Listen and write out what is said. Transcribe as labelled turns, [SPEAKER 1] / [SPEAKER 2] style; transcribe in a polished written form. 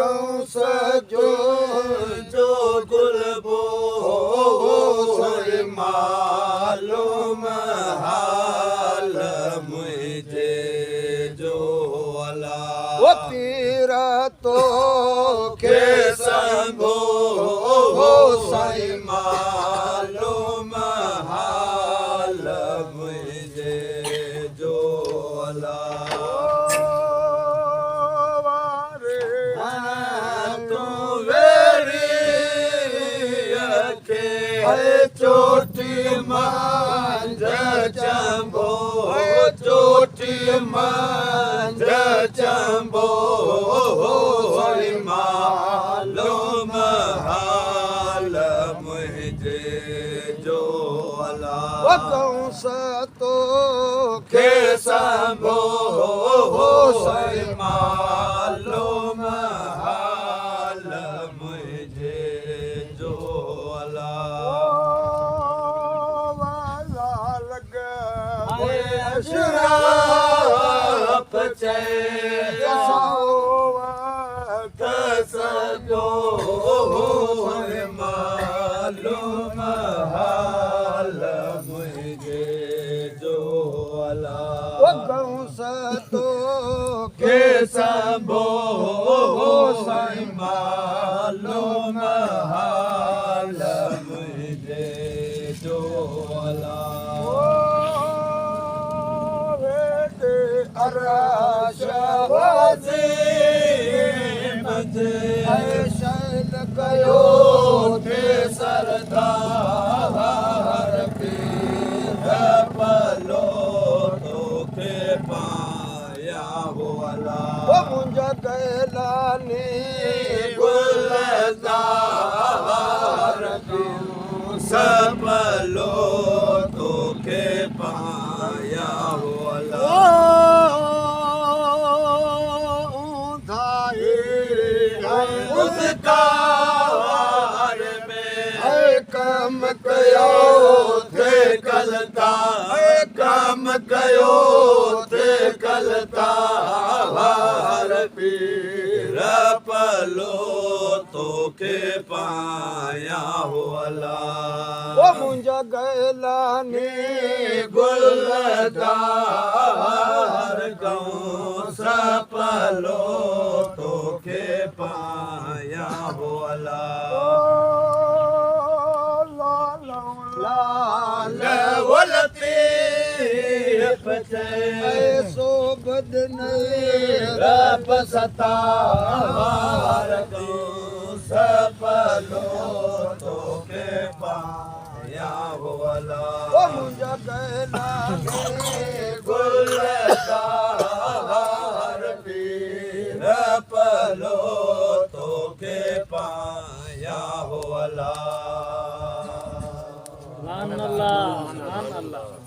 [SPEAKER 1] कंस जो गुलबो सोई मालूम हाल मुझे जो अला वो पीर तो के संभो सोई मालूम हाल मुझे जो अला चोटी मंझ चंबो चोटी मंझ चंबो मालूम हाल मुझे जो अला कंस तो के संभो मालूम हाल मुझे जो अला शराब सजो मालूम हाल मुझे जो अला कंस तो के संभो मालूम हाल मुझे जो अला शैल कयो थे सरदार पीर पलो तोखे पाया हो अला मुंज कैलानी गुलजार सपलो तोखे पाया हो अला कम कयो थे कलता कम कयो थे कलता वार पीर पलो तोखे पाया हो अला वो मुंज गैलानी गुलदार कंस पलो तोखे पाया हो अला वलती सो बदन रब सतार सपलो तोखे पाया हो अला मुंज गैलानी गुलदार पीर पलो तोखे पाया हो अला
[SPEAKER 2] Allah